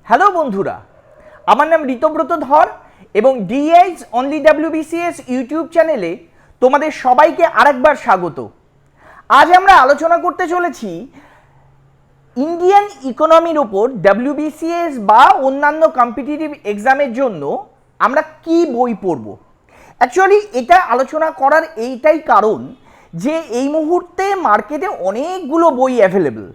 Hello বন্ধুরা, আমার নাম ঋতব্রত ধর এবং ডিআইজ অনলি ডাব্লিউবিসিএস ইউটিউব চ্যানেলে তোমাদের সবাইকে আরেকবার স্বাগত। আজ আমরা আলোচনা করতে চলেছি ইন্ডিয়ান ইকোনমির ওপর ডাব্লিউবিসিএস বা অন্যান্য কম্পিটিটিভ এক্সামের জন্য আমরা কি বই পড়ব। অ্যাকচুয়ালি এটা আলোচনা করার এইটাই কারণ যে এই মুহূর্তে মার্কেটে অনেকগুলো বই অ্যাভেলেবল।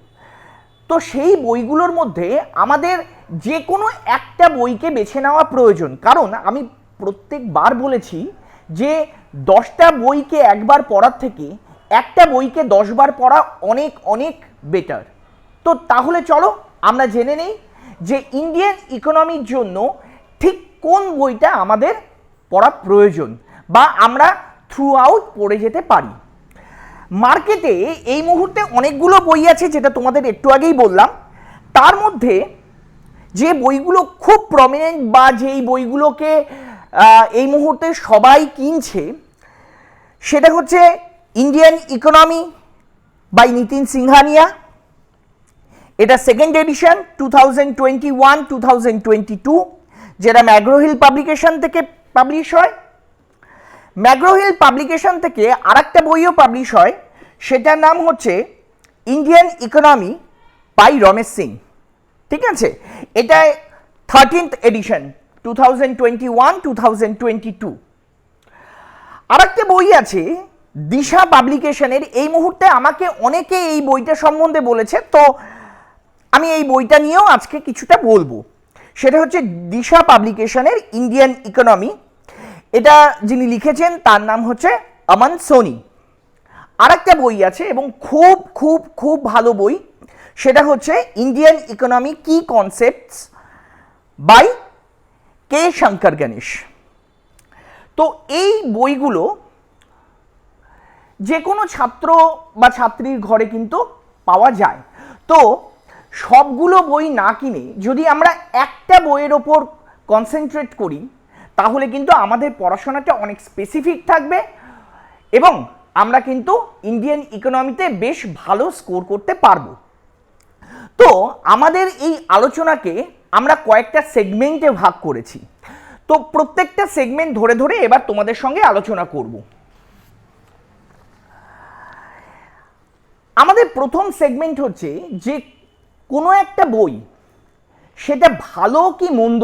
তো সেই বইগুলোর মধ্যে আমাদের যে কোনো একটা বইকে বেছে নেওয়া প্রয়োজন, কারণ আমি প্রত্যেকবার বলেছি যে 10টা বইকে একবার পড়ার থেকে একটা বইকে 10 বার পড়া অনেক অনেক বেটার। তো তাহলে চলো আমরা জেনে নেই যে ইন্ডিয়ান ইকোনমির জন্য ঠিক কোন বইটা আমাদের পড়া প্রয়োজন বা আমরা থ্রু আউট পড়ে যেতে পারি। মার্কেটে এই মুহূর্তে অনেকগুলো বই আছে, যেটা তোমাদের একটু আগেই বললাম। তার মধ্যে যে বইগুলো খুব প্রমিনেন্ট বা যেই বইগুলোকে এই মুহূর্তে সবাই কিনছে সেটা হচ্ছে Indian economy by Nitin Singhania. এটা সেকেন্ড এডিশন 2021-2022, যেটা ম্যাগ্রো হিল পাবলিকেশন থেকে পাবলিশ হয়। ম্যাগ্রো হিল পাবলিকেশন থেকে আরেকটা বইও পাবলিশ হয়, সেটার নাম হচ্ছে Indian economy by Ramesh Singh. ঠিক আছে, এটা 13th এডিশন 2021-2022। আরেকটা বই আছে দিশা পাবলিকেশনের। এই মুহূর্তে আমাকে অনেকে এই বইটা সম্বন্ধে বলেছে, তো আমি এই বইটা নিয়েও আজকে কিছুটা বলবো। সেটা হচ্ছে দিশা পাবলিকেশনের ইন্ডিয়ান ইকোনমি। এটা যিনি লিখেছেন তার নাম হচ্ছে অমন সোনি। আরেকটা বই আছে এবং খুব খুব খুব ভালো বই, সেটা হচ্ছে ইন্ডিয়ান ইকোনমি কি কনসেপ্টস বাই কে শঙ্কর গণেশ। তো এই বইগুলো যে কোনো ছাত্র বা ছাত্রীর ঘরে কিন্তু পাওয়া যায়। তো সবগুলো বই না কিনে যদি আমরা একটা বইয়ের ওপর কনসেন্ট্রেট করি তাহলে কিন্তু আমাদের পড়াশোনাটা অনেক স্পেসিফিক থাকবে এবং আমরা কিন্তু ইন্ডিয়ান ইকোনমিতে বেশ ভালো স্কোর করতে পারবো। তো আমাদের এই আলোচনাকে আমরা কয়েকটা সেগমেন্টে ভাগ করেছি। তো প্রত্যেকটা সেগমেন্ট ধরে ধরে এবার তোমাদের সঙ্গে আলোচনা করব। আমাদের প্রথম সেগমেন্ট হচ্ছে যে কোনো একটা বই সেটা ভালো কি মন্দ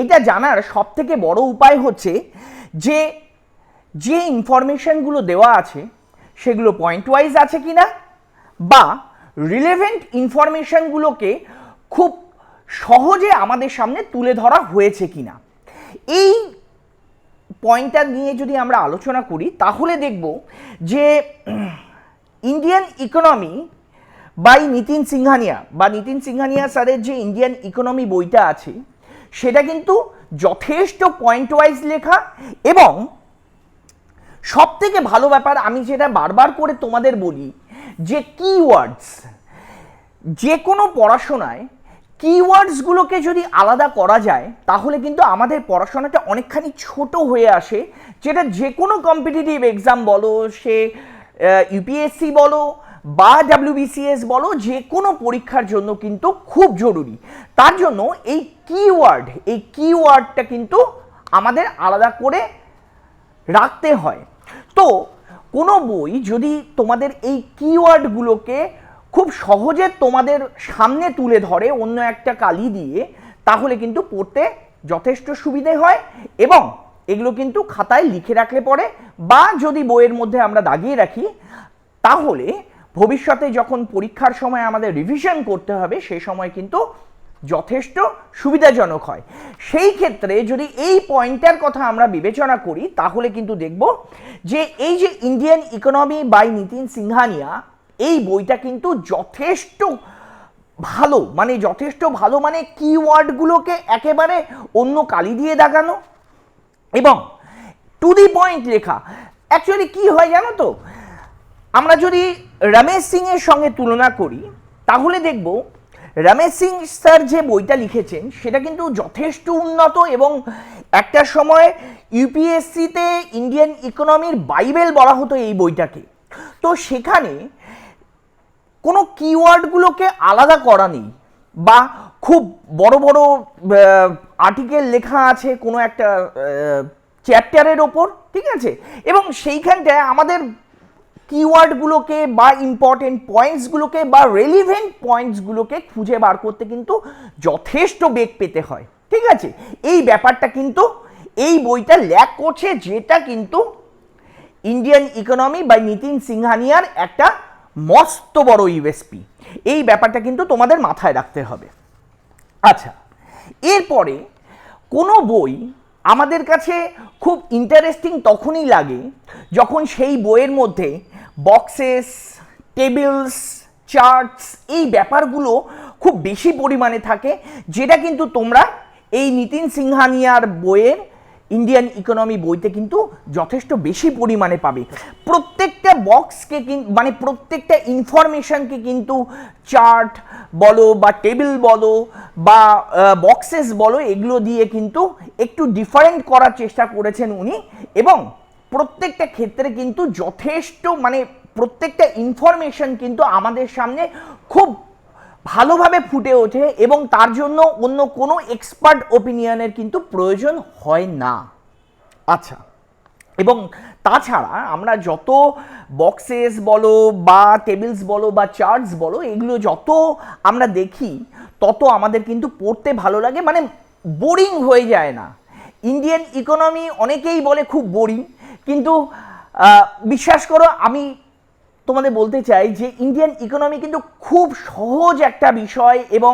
এটা জানার সব থেকে বড় উপায় হচ্ছে যে ইনফরমেশনগুলো দেওয়া আছে সেগুলো পয়েন্ট ওয়াইজ আছে কিনা বা রিলেভেন্ট ইনফরমেশনগুলোকে খুব সহজে আমাদের সামনে তুলে ধরা হয়েছে কিনা। এই পয়েন্টটা নিয়ে যদি আমরা আলোচনা করি তাহলে দেখব যে Indian economy by Nitin Singhania বা নিতিন সিংহানিয়া স্যারের যে ইন্ডিয়ান ইকোনমি বইটা আছে সেটা কিন্তু যথেষ্ট পয়েন্ট ওয়াইজ লেখা। এবং সব থেকে ভালো ব্যাপার, আমি যেটা বারবার করে তোমাদের বলি, যে কিওয়ার্ডস, যে কোনো পড়াশোনায় কিওয়ার্ডসগুলোকে যদি আলাদা করা যায় তাহলে কিন্তু আমাদের পড়াশোনাটা অনেকখানি ছোট হয়ে আসে, যেটা যে কোনো কম্পিটিটিভ এক্সাম বলো, সে ইউপিএসসি বলো বা ডাব্লিউবিসিএস বলো, যে কোনো পরীক্ষার জন্য কিন্তু খুব জরুরি। তার জন্য এই কিওয়ার্ডটা কিন্তু আমাদের আলাদা করে রাখতে হয়। তো কোনো বই যদি তোমাদের এই কিওয়ার্ডগুলোকে খুব সহজে তোমাদের সামনে তুলে ধরে অন্য একটা কালি দিয়ে, তাহলে কিন্তু পড়তে যথেষ্ট সুবিধে হয় এবং এগুলো কিন্তু খাতায় লিখে রাখলে পরে বা যদি বইয়ের মধ্যে আমরা দাগিয়ে রাখি তাহলে ভবিষ্যতে যখন পরীক্ষার সময় আমাদের রিভিশন করতে হবে সেই সময় কিন্তু যথেষ্ট সুবিধাজনক হয়। সেই ক্ষেত্রে যদি এই পয়েন্টের কথা আমরা বিবেচনা করি তাহলে কিন্তু দেখব যে এই যে Indian economy by Nitin Singhania, এই বইটা কিন্তু যথেষ্ট ভালো, মানে কিওয়ার্ডগুলোকে একেবারে অন্য কালি দিয়ে দাগানো এবং টু দি পয়েন্ট লেখা। অ্যাকচুয়ালি কি হয় জানো তো, আমরা যদি রমেশ সিং এর সঙ্গে তুলনা করি তাহলে দেখব রমেশ সিং স্যার যে বইটা লিখেছেন সেটা কিন্তু যথেষ্ট উন্নত এবং একটা সময় ইউপিএসসিতে ইন্ডিয়ান ইকোনমির বাইবেল বলা হতো এই বইটাকে। তো সেখানে কোনো কিওয়ার্ডগুলোকে আলাদা করা নেই বা খুব বড় বড় আর্টিকেল লেখা আছে কোনো একটা চ্যাপ্টারের ওপর, ঠিক আছে, এবং সেইখানটায় আমাদের কিওয়ার্ডগুলোকে বা ইম্পর্টেন্ট পয়েন্টসগুলোকে বা রেলিভেন্ট পয়েন্টসগুলোকে খুঁজে বার করতে কিন্তু যথেষ্ট বেগ পেতে হয়, ঠিক আছে। এই ব্যাপারটা কিন্তু এই বইটা ল্যাক করছে, যেটা কিন্তু ইন্ডিয়ান ইকোনমি বাই নিতিন সিংহানিয়ার একটা মস্ত বড় ইউএসপি। এই ব্যাপারটা কিন্তু তোমাদের মাথায় রাখতে হবে। আচ্ছা, এরপরে কোনো বই আমাদের কাছে খুব ইন্টারেস্টিং তখনই লাগে যখন সেই বইয়ের মধ্যে বক্সেস, টেবিলস, চার্টস এই ব্যাপারগুলো খুব বেশি পরিমাণে থাকে, যেটা কিন্তু তোমরা এই নিতিন সিংহানিয়ার বইয়ের ইন্ডিয়ান ইকোনমি বইতে কিন্তু যথেষ্ট বেশি পরিমাণে পাবে। প্রত্যেকটা বক্সকে মানে প্রত্যেকটা ইনফরমেশনকে কিন্তু চার্ট বলো বা টেবিল বলো বা বক্সেস বলো, এগুলো দিয়ে কিন্তু একটু ডিফারেন্ট করার চেষ্টা করেছেন উনি, এবং প্রত্যেকটা ক্ষেত্রে কিন্তু যথেষ্ট মানে প্রত্যেকটা ইনফরমেশন কিন্তু আমাদের সামনে খুব ভালোভাবে ফুটে ওঠে, এবং তার জন্য অন্য কোনো এক্সপার্ট ওপিনিয়নের কিন্তু প্রয়োজন হয় না। আচ্ছা, এবং তাছাড়া আমরা যত বক্সেস বলো বা টেবিলস বলো বা চার্টস বলো, এগুলো যত আমরা দেখি তত আমাদের কিন্তু পড়তে ভালো লাগে, মানে বোরিং হয়ে যায় না। ইন্ডিয়ান ইকোনমি অনেকেই বলে খুব বোরিং, কিন্তু বিশ্বাস করো আমি তোমাদের বলতে চাই যে ইন্ডিয়ান ইকোনমি কিন্তু খুব সহজ একটা বিষয়, এবং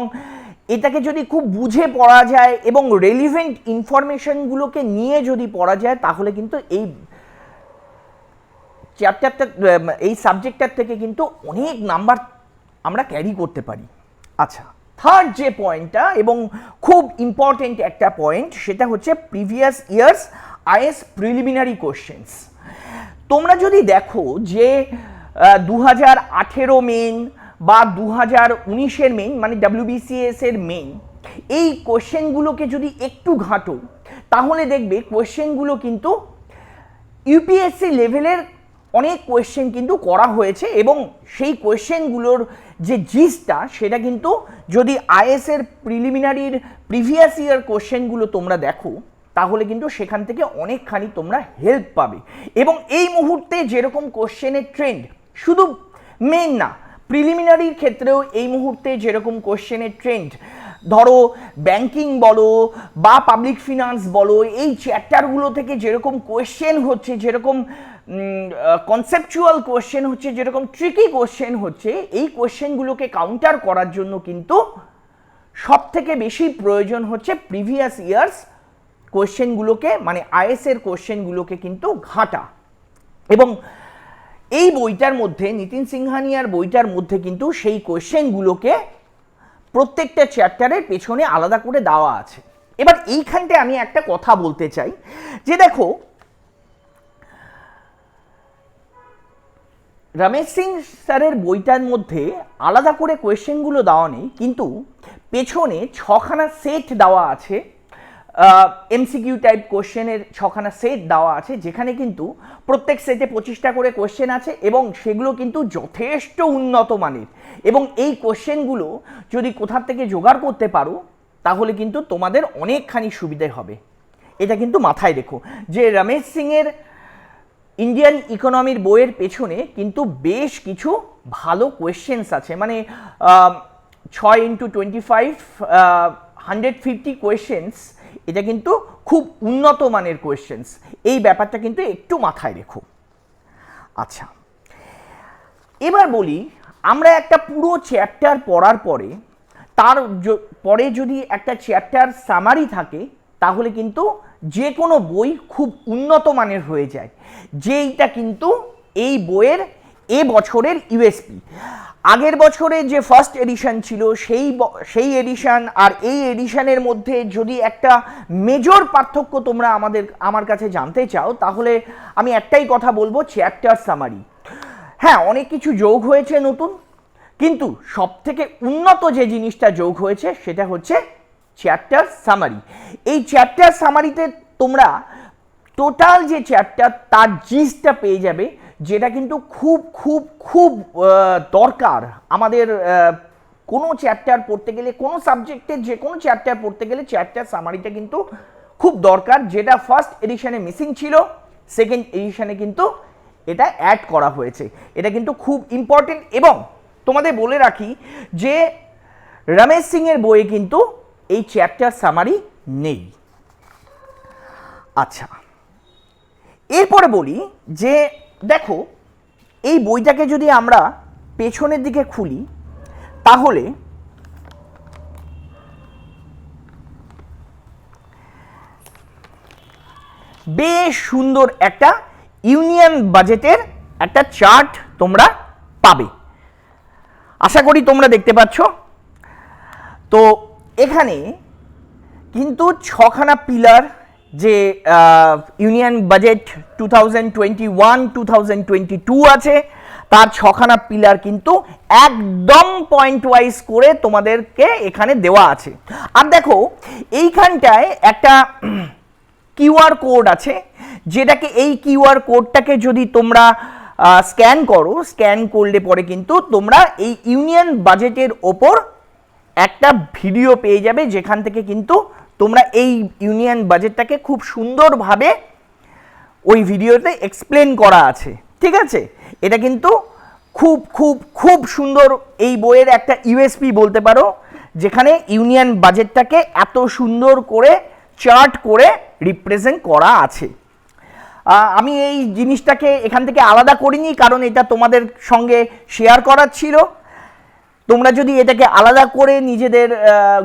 এটাকে যদি খুব বুঝে পড়া যায় এবং রেলিভেন্ট ইনফরমেশনগুলোকে নিয়ে যদি পড়া যায়, তাহলে কিন্তু এই চ্যাপ্টারটা এই সাবজেক্টটার থেকে কিন্তু অনেক নাম্বার আমরা ক্যারি করতে পারি। আচ্ছা, থার্ড যে পয়েন্টটা এবং খুব ইম্পর্টেন্ট একটা পয়েন্ট, সেটা হচ্ছে previous years is preliminary questions. তোমরা যদি দেখো যে 2018 মেন বা 2019-এর মেন মানে WBCS এর মেন, এই কোশ্চেনগুলোকে যদি একটু ঘাঁটো তাহলে দেখবে কোশ্চেনগুলো কিন্তু ইউপিএসসি লেভেলের অনেক কোয়েশ্চেন কিন্তু করা হয়েছে, এবং সেই কোয়েশ্চেনগুলোর যে জিসটা সেটা কিন্তু যদি আইএসের প্রিলিমিনারির প্রিভিয়াস ইয়ার কোয়েশ্চেনগুলো তোমরা দেখো, তাহলে কিন্তু সেখান থেকে অনেকখানি তোমরা হেল্প পাবে। এবং এই মুহূর্তে যেরকম কোশ্চেনের ট্রেন্ড, শুধু মেন না, প্রিলিমিনারির ক্ষেত্রেও এই মুহূর্তে যেরকম কোশ্চেনের ট্রেন্ড, ধরো ব্যাংকিং বলো বা পাবলিক ফিনান্স বলো, এই চ্যাপ্টারগুলো থেকে যেরকম কোয়েশ্চেন হচ্ছে, যেরকম কনসেপচুয়াল কোয়েশ্চেন হচ্ছে, যেরকম ট্রিকি কোয়েশ্চেন হচ্ছে, এই কোয়েশ্চেনগুলোকে কাউন্টার করার জন্য কিন্তু সব থেকে বেশি প্রয়োজন হচ্ছে প্রিভিয়াস ইয়ার্স কোয়েশ্চেনগুলোকে, মানে আইএসের কোয়েশ্চেনগুলোকে কিন্তু ঘাঁটা। এবং এই বইটার মধ্যে, নিতিন সিংহানিয়ার বইটার মধ্যে কিন্তু সেই কোয়েশ্চেনগুলোকে প্রত্যেকটা চ্যাপ্টারের পেছনে আলাদা করে দেওয়া আছে। এবার এইখানটায় আমি একটা কথা বলতে চাই যে দেখো, রমেশ সিং স্যারের বইটার মধ্যে আলাদা করে কোয়েশ্চেনগুলো দেওয়া নেই, কিন্তু পেছনে 6খানা সেট দেওয়া আছে, এমসিকিউ টাইপ কোশ্চেনের 6খানা সেট দেওয়া আছে, যেখানে কিন্তু প্রত্যেক সেটে 25টা করে কোশ্চেন আছে, এবং সেগুলো কিন্তু যথেষ্ট উন্নত মানের। এবং এই কোশ্চেনগুলো যদি কোথা থেকে জোগাড় করতে পারো, তাহলে কিন্তু তোমাদের অনেকখানি সুবিধে হবে। এটা কিন্তু মাথায় রেখো যে রমেশ সিংয়ের ইন্ডিয়ান ইকোনমির বইয়ের পেছনে কিন্তু বেশ কিছু ভালো কোয়েশ্চেন্স আছে, মানে 6x25 150 কোয়েশ্চেন্স, এটা কিন্তু খুব উন্নত মানের কোয়েশ্চেন্স। এই ব্যাপারটা কিন্তু একটু মাথায় রেখো। আচ্ছা, এবার বলি, আমরা একটা পুরো চ্যাপ্টার পড়ার পরে তার পরে যদি একটা চ্যাপ্টার সামারি থাকে, তাহলে কিন্তু যে কোনো বই খুব উন্নত মানের হয়ে যায়, যেইটা কিন্তু এই বইয়ের এ বছরের ইউএসপি। আগের বছরে যে ফার্স্ট এডিশন ছিল, সেই এডিশন আর এই এডিশনের মধ্যে যদি একটা মেজর পার্থক্য তোমরা আমার কাছে জানতে চাও, তাহলে আমি একটাই কথা বলবো, চ্যাপ্টার সামারি। হ্যাঁ, অনেক কিছু যোগ হয়েছে নতুন, কিন্তু সব থেকে উন্নত যে জিনিসটা যোগ হয়েছে সেটা হচ্ছে চ্যাপ্টার সামারি। এই চ্যাপ্টার সামারিতে তোমরা টোটাল যে চ্যাপ্টার তার জিসটা পেয়ে যাবে, যেটা কিন্তু খুব খুব খুব দরকার আমাদের কোনো চ্যাপ্টার পড়তে গেলে, কোনো সাবজেক্টের যে কোনো চ্যাপ্টার পড়তে গেলে চ্যাপ্টার সামারিটা কিন্তু খুব দরকার, যেটা ফার্স্ট এডিশনে মিসিং ছিল, সেকেন্ড এডিশনে কিন্তু এটা অ্যাড করা হয়েছে। এটা কিন্তু খুব ইম্পর্টেন্ট। এবং তোমাদের বলে রাখি যে রমেশ সিং এর বইয়ে কিন্তু এই চ্যাপ্টার সামারি নেই। আচ্ছা, এরপরে বলি যে দেখো, এই বইটাকে যদি আমরা পেছনের দিকে খুলি তাহলে বেশ সুন্দর একটা ইউনিয়ন বাজেটের একটা চার্ট তোমরা পাবে, আশা করি তোমরা দেখতে পাচ্ছ। তো এখানে কিন্তু ছখানা পিলার, যে ইউনিয়ন বাজেট 2021-2022 আছে, তার ছখানা পিলার কিন্তু একদম পয়েন্ট ওয়াইজ করে তোমাদেরকে এখানে দেওয়া আছে। আর দেখো এইখানটায় একটা কিউআর কোড আছে, যেটাকে এই কিউআর কোডটাকে যদি তোমরা স্ক্যান করো, স্ক্যান করলে পরে কিন্তু তোমরা এই ইউনিয়ন বাজেটের ওপর একটা ভিডিও পেয়ে যাবে, যেখান থেকে কিন্তু তোমরা এই ইউনিয়ন বাজেটটাকে খুব সুন্দরভাবে ওই ভিডিওতে এক্সপ্লেন করা আছে। ঠিক আছে, এটা কিন্তু খুব খুব খুব সুন্দর এই বইয়ের একটা ইউএসপি বলতে পারো, যেখানে ইউনিয়ন বাজেটটাকে এত সুন্দর করে চার্ট করে রিপ্রেজেন্ট করা আছে। আমি এই জিনিসটাকে এখান থেকে আলাদা করিনি, কারণ এটা তোমাদের সঙ্গে শেয়ার করার ছিল। তোমরা যদি এটাকে আলাদা করে নিজেদের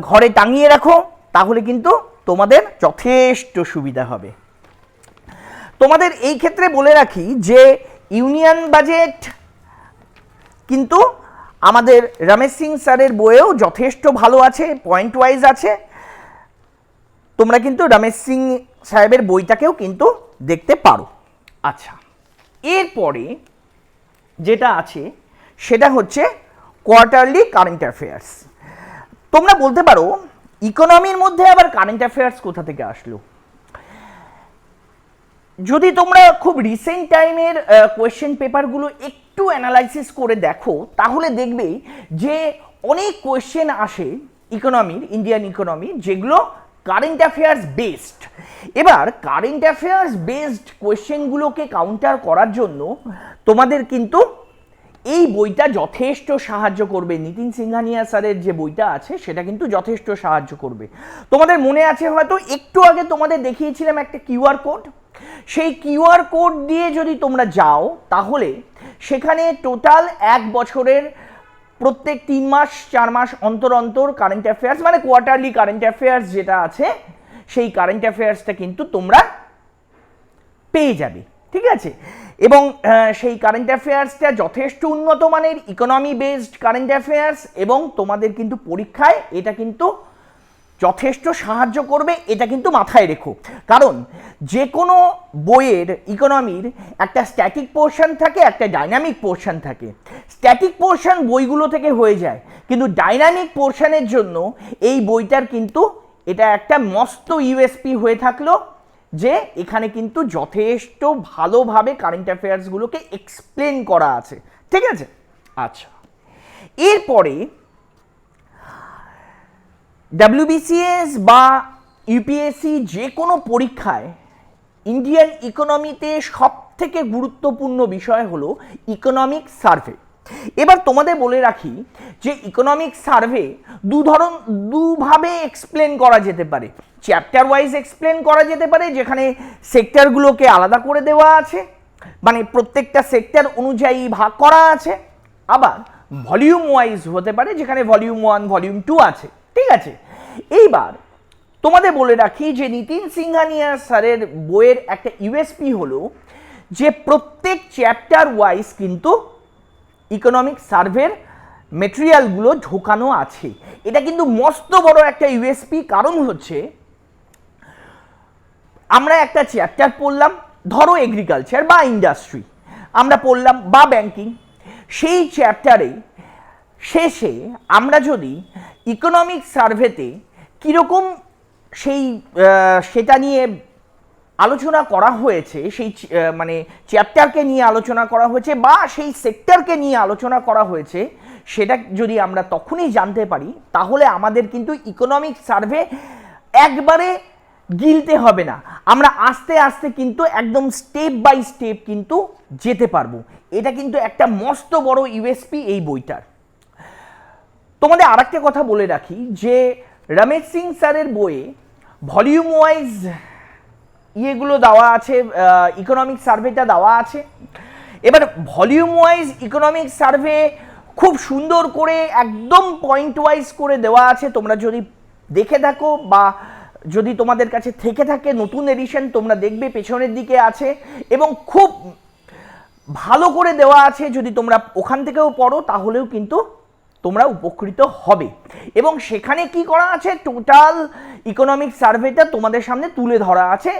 ঘরে টাঙিয়ে রাখো তাহলে কিন্তু তোমাদের যথেষ্ট সুবিধা হবে। তোমাদের এই ক্ষেত্রে বলে রাখি যে ইউনিয়ন বাজেট কিন্তু আমাদের রমেশ সিং স্যারের বইয়েও যথেষ্ট ভালো আছে, পয়েন্ট ওয়াইজ আছে। তোমরা কিন্তু রমেশ সিং সাহেবের বইটাকেও কিন্তু দেখতে পারো। আচ্ছা, এরপরে যেটা আছে সেটা হচ্ছে কোয়ার্টারলি কারেন্ট অ্যাফেয়ার্স। তোমরা বলতে পারো ইকোনমির মধ্যে আবার কারেন্ট অ্যাফেয়ার্স কোথা থেকে আসলো? যদি তোমরা খুব রিসেন্ট টাইমের কোয়েশ্চেন পেপারগুলো একটু অ্যানালাইসিস করে দেখো তাহলে দেখবে যে অনেক কোয়েশ্চেন আসে ইকোনমির, ইন্ডিয়ান ইকোনমির, যেগুলো কারেন্ট অ্যাফেয়ার্স বেসড। এবার কারেন্ট অ্যাফেয়ার্স বেসড কোয়েশ্চেনগুলোকে কাউন্টার করার জন্য তোমাদের কিন্তু এই বইটা যথেষ্ট সাহায্য করবে। নিতিন সিংহানিয়া স্যারের যে বইটা আছে সেটা কিন্তু যথেষ্ট সাহায্য করবে। তোমাদের মনে আছে হয়তো একটু আগে তোমাদের দেখিয়েছিলাম একটা কিউআর কোড, সেই কিউআর কোড দিয়ে যদি তোমরা যাও তাহলে সেখানে টোটাল এক বছরের প্রত্যেক 3 মাস 4 মাস অন্তর অন্তর কারেন্ট অ্যাফেয়ার্স, মানে কোয়ার্টারলি কারেন্ট অ্যাফেয়ার্স যেটা আছে সেই কারেন্ট অ্যাফেয়ার্সটা কিন্তু তোমরা পেয়ে যাবে। ঠিক আছে, এবং সেই কারেন্ট অ্যাফেয়ার্সটা যথেষ্ট উন্নত মানের ইকোনমি বেসড কারেন্ট অ্যাফেয়ার্স, এবং তোমাদের কিন্তু পরীক্ষায় এটা কিন্তু যথেষ্ট সাহায্য করবে, এটা কিন্তু মাথায় রেখো। কারণ যে কোনো বইয়ের ইকোনমির একটা স্ট্যাটিক পোর্শন থাকে, একটা ডাইনামিক পোর্শন থাকে। স্ট্যাটিক পোর্শন বইগুলো থেকে হয়ে যায়, কিন্তু ডাইনামিক পোর্শনের জন্য এই বইটার কিন্তু এটা একটা মস্ত ইউএসপি হয়ে থাকলো, যে এখানে কিন্তু যথেষ্ট ভালোভাবে কারেন্ট অ্যাফেয়ার্সগুলোকে এক্সপ্লেন করা আছে। ঠিক আছে, আচ্ছা, এরপরে ডাব্লিউবিসিএস বা ইউপিএসসি যে কোনো পরীক্ষায় ইন্ডিয়ান ইকোনমিতে সব থেকে গুরুত্বপূর্ণ বিষয় হলো ইকোনমিক সার্ভে। এবার তোমাদের বলে রাখি যে ইকোনমিক সার্ভে দুভাবে এক্সপ্লেন করা যেতে পারে। চ্যাপ্টার ওয়াইজ এক্সপ্লেন করা যেতে পারে, যেখানে সেক্টরগুলোকে আলাদা করে দেওয়া আছে, মানে প্রত্যেকটা সেক্টর অনুযায়ী ভাগ করা আছে। আবার ভলিউম ওয়াইজ হতে পারে, যেখানে ভলিউম 1 ভলিউম 2 আছে। ঠিক আছে, এইবার তোমাদের বলে রাখি যে নিতিন সিংহানিয়া স্যারের বইয়ের একটা ইউএসপি হলো যে প্রত্যেক চ্যাপ্টার ওয়াইজ কিন্তু ইকোনমিক সার্ভের মেটেরিয়ালগুলো ঢোকানো আছে। এটা কিন্তু মস্ত বড় একটা ইউএসপি। কারণ হচ্ছে আমরা একটা চ্যাপ্টার পড়লাম, ধরো এগ্রিকালচার বা ইন্ডাস্ট্রি আমরা পড়লাম, বা ব্যাংকিং, সেই চ্যাপ্টারে শেষে আমরা যদি ইকোনমিক সার্ভেতে কীরকম সেটা নিয়ে আলোচনা করা হয়েছে, সেই মানে চ্যাপ্টারকে নিয়ে আলোচনা করা হয়েছে বা সেই সেক্টরকে নিয়ে আলোচনা করা হয়েছে, সেটা যদি আমরা তখনই জানতে পারি, তাহলে আমাদের কিন্তু ইকোনমিক সার্ভে একবারে গিলতে হবে না, আমরা আস্তে আস্তে কিন্তু একদম স্টেপ বাই স্টেপ কিন্তু যেতে পারবো। এটা কিন্তু একটা মস্ত বড় ইউএসপি এই বইটার। তোমাদের আরেকটা কথা বলে রাখি যে রমেশ সিং স্যারের বইয়ে ভলিউম ওয়াইজ ইয়েগুলো দেওয়া আছে, ইকোনমিক সার্ভেটা দেওয়া আছে। এবার ভলিউম ওয়াইজ ইকোনমিক সার্ভে খুব সুন্দর করে একদম পয়েন্ট ওয়াইজ করে দেওয়া আছে। তোমরা যদি দেখে থাকো বা যদি তোমাদের কাছে থেকে থাকে নতুন এডিশন, তোমরা দেখবে পেছনের দিকে আছে এবং খুব ভালো করে দেওয়া আছে। যদি তোমরা ওখান থেকেও পড়ো তাহলেও কিন্তু তোমরা উপকৃত হবে। এবং সেখানে কি করা আছে, টোটাল ইকোনমিক সার্ভেটা তোমাদের সামনে তুলে ধরা আছে,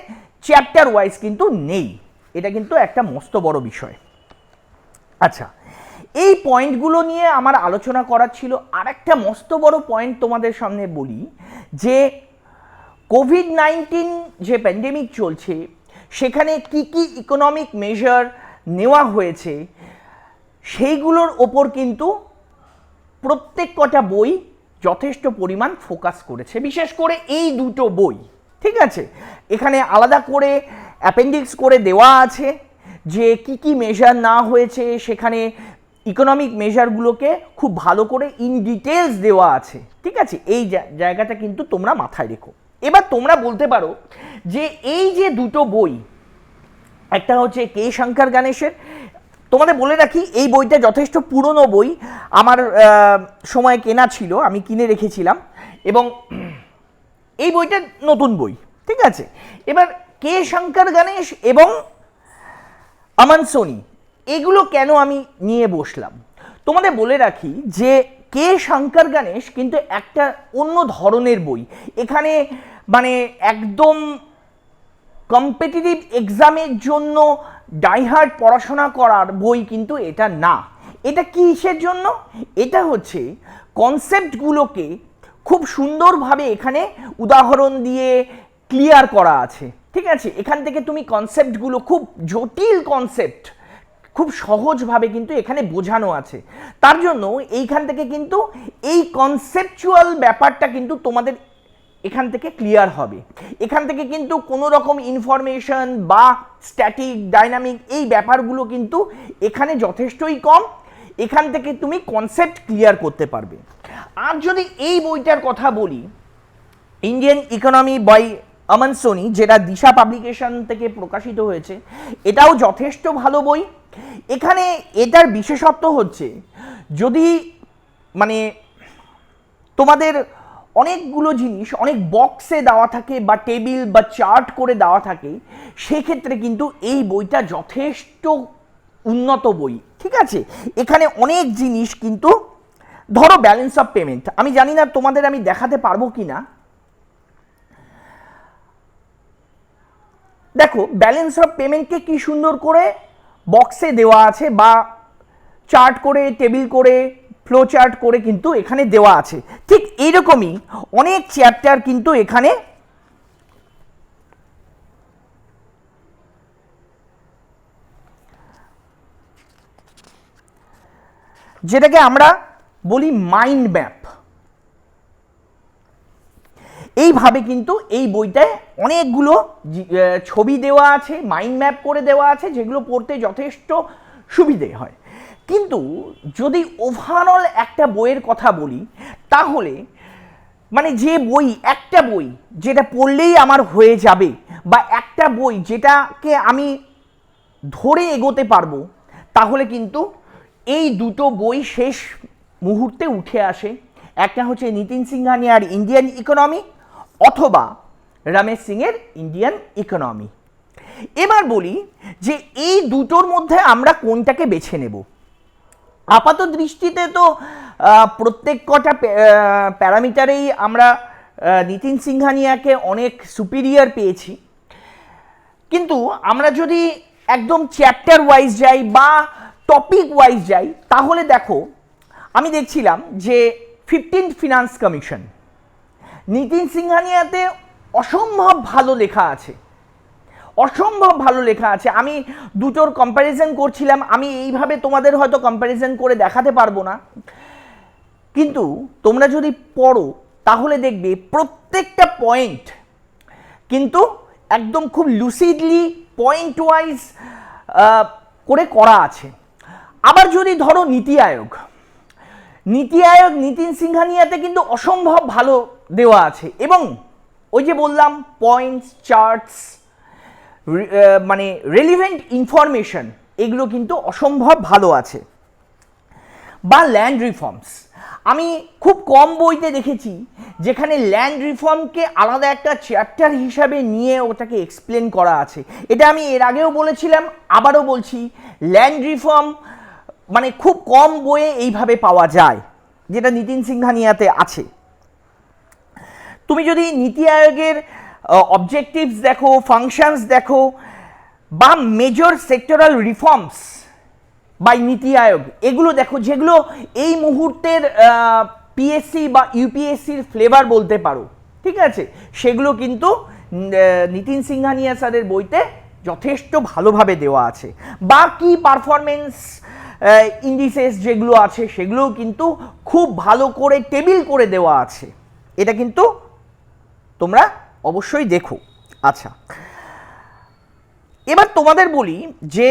চ্যাপ্টার ওয়াইজ কিন্তু নেই। এটা কিন্তু একটা মস্ত বড় বিষয়। আচ্ছা, এই পয়েন্টগুলো নিয়ে আমার আলোচনা করার ছিল। আর একটা মস্ত বড় পয়েন্ট তোমাদের সামনে বলি যে কোভিড-19 যে প্যান্ডেমিক চলছে, সেখানে কি কি ইকোনমিক মেজার নেওয়া হয়েছে সেইগুলোর ওপর কিন্তু প্রত্যেক কটা বই যথেষ্ট পরিমাণ ফোকাস করেছে, বিশেষ করে এই দুটো বই। ঠিক আছে, এখানে আলাদা করে অ্যাপেন্ডিক্স করে দেওয়া আছে যে কি কি মেজার না হয়েছে, সেখানে ইকোনমিক মেজারগুলোকে খুব ভালো করে ইন ডিটেলস দেওয়া আছে। ঠিক আছে, এই জায়গাটা কিন্তু তোমরা মাথায় রেখো। এবার তোমরা বলতে পারো যে এই যে দুটো বই, একটা হচ্ছে কে শঙ্কর গণেশের, তোমাদের বলে রাখি এই বইটা যথেষ্ট পুরনো বই, আমার সময় কেনা ছিল, আমি কিনে রেখেছিলাম, এবং এই বইটা নতুন বই। ঠিক আছে, এবার কে শঙ্কর গণেশ এবং অমন সোনি, এগুলো কেন আমি নিয়ে বসলাম, তোমাদের বলে রাখি যে কে শঙ্কর গণেশ কিন্তু একটা অন্য ধরনের বই। এখানে মানে একদম কম্পিটিটিভ এক্সামের জন্য ডাইহার্ড পড়াশোনা করার বই কিন্তু এটা না। এটা কিসের জন্য? এটা হচ্ছে কনসেপ্টগুলোকে খুব সুন্দরভাবে এখানে উদাহরণ দিয়ে ক্লিয়ার করা আছে। ঠিক আছে, এখান থেকে তুমি কনসেপ্টগুলো, খুব জটিল কনসেপ্ট খুব সহজভাবে কিন্তু এখানে বোঝানো আছে। তার জন্য এইখান থেকে কিন্তু এই কনসেপচুয়াল ব্যাপারটা কিন্তু তোমাদের এখান থেকে ক্লিয়ার হবে। এখান থেকে কিন্তু কোনো রকম ইনফরমেশন বা স্ট্যাটিক ডাইনামিক এই ব্যাপারগুলো কিন্তু এখানে যথেষ্টই কম। এখান থেকে তুমি কনসেপ্ট ক্লিয়ার করতে পারবে। আর যদি এই বইটার কথা বলি, ইন্ডিয়ান ইকোনমি বাই অমন সোনি, যেটা দিশা পাবলিকেশন থেকে প্রকাশিত হয়েছে, এটাও যথেষ্ট ভালো বই। এখানে এটার বিশেষত্ব হচ্ছে, যদি মানে তোমাদের অনেকগুলো জিনিস অনেক বক্সে দেওয়া থাকে বা টেবিল বা চার্ট করে দেওয়া থাকে, সেক্ষেত্রে কিন্তু এই বইটা যথেষ্ট উন্নত বই। ঠিক আছে, এখানে অনেক জিনিস কিন্তু, ধরো ব্যালেন্স অফ পেমেন্ট, আমি জানি না তোমাদের আমি দেখাতে পারবো কি না। দেখো ব্যালেন্স অফ পেমেন্টকে কি সুন্দর করে বক্সে দেওয়া আছে বা চার্ট করে, টেবিল করে, ফ্লো চার্ট করে কিন্তু এখানে দেওয়া আছে। ঠিক এইরকমই অনেক চ্যাপ্টার কিন্তু এখানে যেটাকে আমরা বলি মাইন্ড ম্যাপ, এইভাবে কিন্তু এই বইটায় অনেকগুলো ছবি দেওয়া আছে, মাইন্ড ম্যাপ করে দেওয়া আছে, যেগুলো পড়তে যথেষ্ট সুবিধে হয়। কিন্তু যদি ওভারঅল একটা বইয়ের কথা বলি, তাহলে মানে যে বই, একটা বই যেটা পড়লেই আমার হয়ে যাবে, বা একটা বই যেটাকে আমি ধরে এগোতে পারবো, তাহলে কিন্তু এই দুটো বই শেষ মুহূর্তে উঠে আসে। একটা হচ্ছে নিতিন সিংহানিয়ার ইন্ডিয়ান ইকোনমি, অথবা রমেশ সিংয়ের ইন্ডিয়ান ইকোনমি। এবার বলি যে এই দুটোর মধ্যে আমরা কোনটাকে বেছে নেব। আপাত দৃষ্টিতে তো প্রত্যেক কটা প্যারামিটারেই আমরা নিতিন সিংহানিয়াকে অনেক সুপিরিয়র পেয়েছি, কিন্তু আমরা যদি একদম চ্যাপ্টার ওয়াইজ যাই বা টপিক ওয়াইজ যাই, তাহলে দেখো আমি দেখছিলাম যে 15th ফিনান্স কমিশন, নিতিন সিংহানিয়াতে অসম্ভব ভালো লেখা আছে, অসম্ভব ভালো লেখা আছে। আমি দুটোর কম্প্যারিজন করছিলাম, আমি এইভাবে তোমাদের হয়তো কম্প্যারিজন করে দেখাতে পারবো না, কিন্তু তোমরা যদি পড়ো তাহলে দেখবে প্রত্যেকটা পয়েন্ট কিন্তু একদম খুব লুসিডলি পয়েন্ট ওয়াইজ করে করা আছে। আবার যদি ধরো নীতি আয়োগ নীতিন সিংহানিয়াতে কিন্তু অসম্ভব ভালো দেওয়া আছে, এবং ওই যে বললাম পয়েন্টস, চার্টস, মানে রেলিভেন্ট ইনফরমেশন, এগুলো কিন্তু অসম্ভব ভালো আছে। বা ল্যান্ড রিফর্মস, আমি খুব কম বইতে দেখেছি যেখানে ল্যান্ড রিফর্মকে আলাদা একটা চ্যাপ্টার হিসাবে নিয়ে ওটাকে এক্সপ্লেন করা আছে। এটা আমি এর আগেও বলেছিলাম, আবারও বলছি, ল্যান্ড রিফর্ম মানে খুব কম বইয়ে এইভাবে পাওয়া যায়, যেটা নীতিন সিংহানিয়াতে আছে। তুমি যদি নীতি আয়োগের অবজেক্টিভস দেখো, ফাংশনস দেখো, বা মেজর সেক্টরাল রিফর্মস বাই নীতি আয়োগ, এগুলো দেখো, যেগুলো এই মুহূর্তের পিএসসি বা ইউপিএসসির ফ্লেভার বলতে পারো, ঠিক আছে, সেগুলো কিন্তু নীতিন সিংহানিয়া স্যারের বইতে যথেষ্ট ভালোভাবে দেওয়া আছে। বা কি পারফরমেন্স ইন্ডিসেস যেগুলো আছে সেগুলোও কিন্তু খুব ভালো করে টেবিল করে দেওয়া আছে। এটা কিন্তু তোমরা অবশ্যই দেখো। আচ্ছা, এবার তোমাদের বলি যে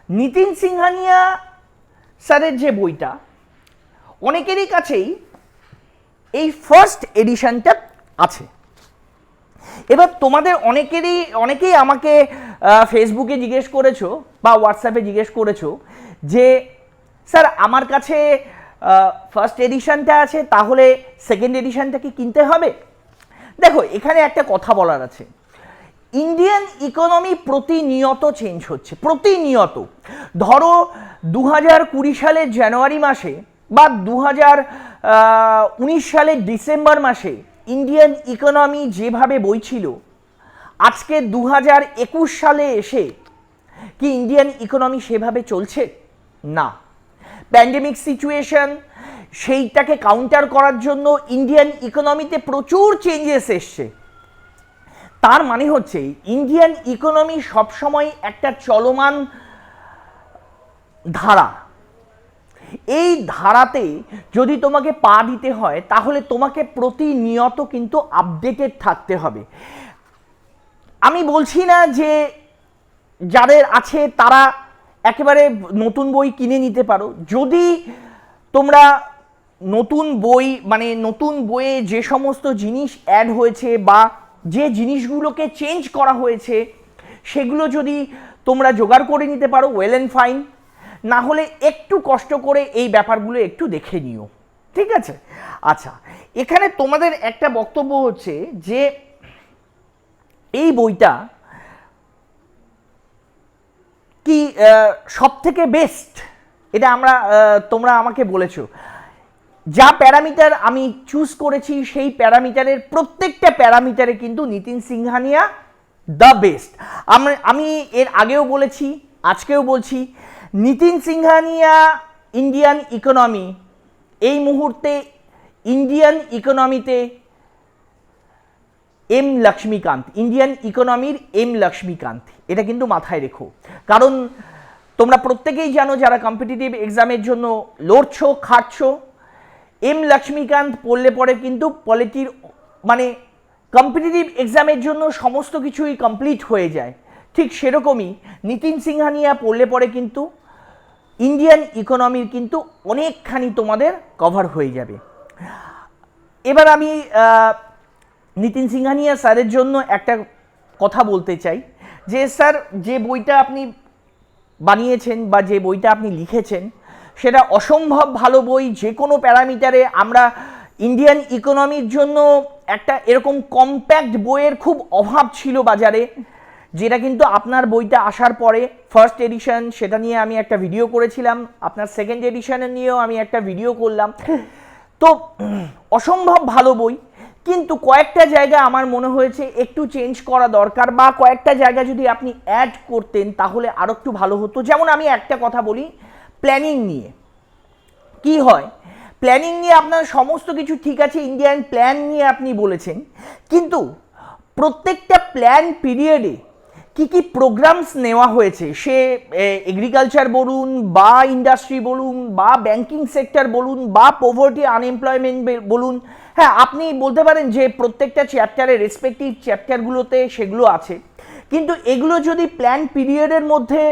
নীতিন সিংহানিয়া স্যারের যে বইটা, অনেকেরই কাছেই এই ফার্স্ট এডিশনটা আছে। এবার তোমাদের অনেকেই আমাকে ফেসবুকে জিজ্ঞেস করেছো বা হোয়াটসঅ্যাপে জিজ্ঞেস করেছো যে স্যার আমার কাছে ফার্স্ট এডিশনটা আছে, তাহলে সেকেন্ড এডিশনটা কি কিনতে হবে? দেখো, এখানে একটা কথা বলার আছে, ইন্ডিয়ান ইকোনমি প্রতিনিয়ত চেঞ্জ হচ্ছে, প্রতিনিয়ত। ধরো 2020 সালের জানুয়ারি মাসে বা 2019 সালের ডিসেম্বর মাসে ইন্ডিয়ান ইকোনমি যেভাবে বইছিল, আজকে 2021 সালে এসে কি ইন্ডিয়ান ইকোনমি সেভাবে চলছে? না। প্যান্ডেমিক সিচুয়েশন, সেইটাকে কাউন্টার করার জন্য ইন্ডিয়ান ইকোনমিতে প্রচুর চেঞ্জেস এসছে। তার মানে হচ্ছে ইন্ডিয়ান ইকোনমি সবসময় একটা চলমান ধারা। এই ধারাতে যদি তোমাকে পা দিতে হয় তাহলে তোমাকে প্রতিনিয়ত কিন্তু আপডেটেড থাকতে হবে। আমি বলছি না যে যাদের আছে তারা একেবারে নতুন বই কিনে নিতে পারো। যদি তোমরা নতুন বই, মানে নতুন বইয়ে যে সমস্ত জিনিস অ্যাড হয়েছে বা যে জিনিসগুলোকে চেঞ্জ করা হয়েছে সেগুলো যদি তোমরা জোগাড় করে নিতে পারো, ওয়েল অ্যান্ড ফাইন। না হলে একটু কষ্ট করে এই ব্যাপারগুলো একটু দেখে নিও, ঠিক আছে? আচ্ছা, এখানে তোমাদের একটা বক্তব্য হচ্ছে যে এই বইটা কি সব থেকে বেস্ট, এটা তোমরা আমাকে বলেছো। যা প্যারামিটার আমি চুজ করেছি সেই প্যারামিটারের প্রত্যেকটা প্যারামিটারে কিন্তু নীতিন সিংহানিয়া দ্য বেস্ট। আমি এর আগেও বলেছি, আজকেও বলছি, নীতিন সিংহানিয়া ইন্ডিয়ান ইকোনমি এই মুহূর্তে ইন্ডিয়ান ইকোনমিতে এম লক্ষ্মীকান্ত, ইন্ডিয়ান ইকোনমির এম লক্ষ্মীকান্ত, এটা কিন্তু মাথায় রেখো। কারণ তোমরা প্রত্যেকেই জানো যারা কম্পিটিটিভ এক্সামের জন্য লড়ছো, খাটছো, এম লক্ষ্মীকান্ত পড়লে পরে কিন্তু পলিটির মানে কম্পিটিটিভ এক্সামের জন্য সমস্ত কিছুই কমপ্লিট হয়ে যায়। ঠিক সেরকমই নীতিন সিংহানিয়া পড়লে পরে কিন্তু ইন্ডিয়ান ইকোনমির কিন্তু অনেকখানি তোমাদের কভার হয়ে যাবে। এবার আমি নীতিন সিংহানিয়া স্যারের জন্য একটা কথা বলতে চাই যে স্যার, যে বইটা আপনি বানিয়েছেন বা যে বইটা আপনি লিখেছেন সেটা অসম্ভব ভালো বই। যে কোনো প্যারামিটারে আমরা ইন্ডিয়ান ইকোনমির জন্য একটা এরকম কম্প্যাক্ট বইয়ের খুব অভাব ছিল বাজারে, যেটা কিন্তু আপনার বইটা আসার পরে ফার্স্ট এডিশন, সেটা নিয়ে আমি একটা ভিডিও করেছিলাম, আপনার সেকেন্ড এডিশনের নিয়েও আমি একটা ভিডিও করলাম। তো অসম্ভব ভালো বই, কিন্তু কয়েকটা জায়গা আমার মনে হয়েছে একটু চেঞ্জ করা দরকার, বা কয়েকটা জায়গা যদি আপনি অ্যাড করতেন তাহলে আরও একটু ভালো হতো। যেমন আমি একটা কথা বলি, প্ল্যানিং নিয়ে কি হয়, প্ল্যানিং নিয়ে আপনার সমস্ত কিছু ঠিক আছে, ইন্ডিয়ান প্ল্যান নিয়ে আপনি বলেছেন, কিন্তু প্রত্যেকটা প্ল্যান পিরিয়ডে কি কি প্রোগ্রামস নেওয়া হয়েছে, সে এগ্রিকালচার বলুন বা ইন্ডাস্ট্রি বলুন বা ব্যাংকিং সেক্টর বলুন বা পভার্টি আনএমপ্লয়মেন্ট বলুন, হ্যাঁ আপনি বলতে পারেন যে প্রত্যেকটা চ্যাপ্টারে রেসপেক্টিভ চ্যাপ্টারগুলোতে সেগুলো আছে, কিন্তু এগুলো যদি প্ল্যান পিরিয়ডের মধ্যে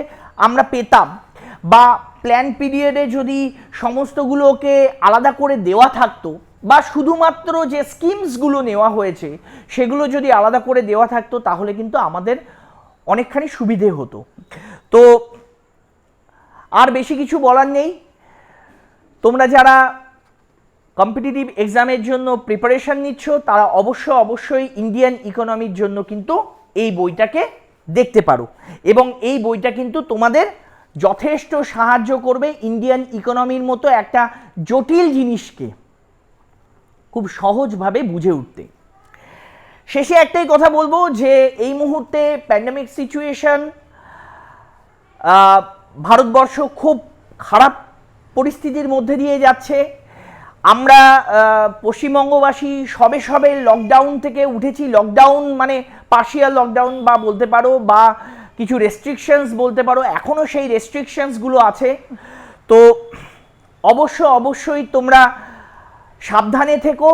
আমরা পেতাম বা প্ল্যান পিরিয়ডে যদি সমস্তগুলোকে আলাদা করে দেওয়া থাকতো বা শুধুমাত্র যে স্কিমসগুলো নেওয়া হয়েছে সেগুলো যদি আলাদা করে দেওয়া থাকতো, তাহলে কিন্তু আমাদের অনেকখানি সুবিধে হতো। তো আর বেশি কিছু বলার নেই। তোমরা যারা কম্পিটিটিভ এক্সামের জন্য প্রিপারেশন নিচ্ছ তারা অবশ্যই ইন্ডিয়ান ইকোনমির জন্য কিন্তু এই বইটাকে দেখতে পারো, এবং এই বইটা কিন্তু তোমাদের যথেষ্ট সাহায্য করবে ইন্ডিয়ান ইকোনমির মতো একটা জটিল জিনিসকে খুব সহজভাবে বুঝে উঠতে। শেষে একটাই কথা বলবো যে এই মুহূর্তে প্যান্ডেমিক সিচুয়েশন, ভারতবর্ষ খুব খারাপ পরিস্থিতির মধ্যে দিয়ে যাচ্ছে। আমরা পশ্চিমবঙ্গবাসী সবে লকডাউন থেকে উঠেছি। লকডাউন মানে পার্শিয়াল লকডাউন বা বলতে পারো, বা কিছু রেস্ট্রিকশনস বলতে পারো, এখনও সেই রেস্ট্রিকশনসগুলো আছে। তো অবশ্যই তোমরা সাবধানে থেকো,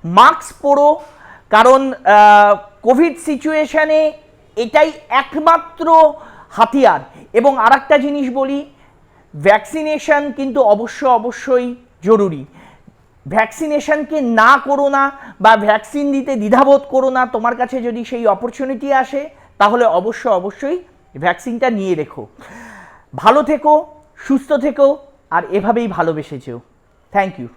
মাস্ক পরো, কারণ কোভিড সিচুয়েশানে এটাই একমাত্র হাতিয়ার। এবং আরেকটা জিনিস বলি, ভ্যাকসিনেশন কিন্তু অবশ্যই জরুরি। ভ্যাকসিনেশনকে না করো না বা ভ্যাকসিন দিতে দ্বিধাবোধ করো না। তোমার কাছে যদি সেই অপরচুনিটি আসে তাহলে অবশ্যই ভ্যাকসিনটা নিয়ে রেখো। ভালো থেকো, সুস্থ থেকো, আর এভাবেই ভালোবেসে যেও। Thank you.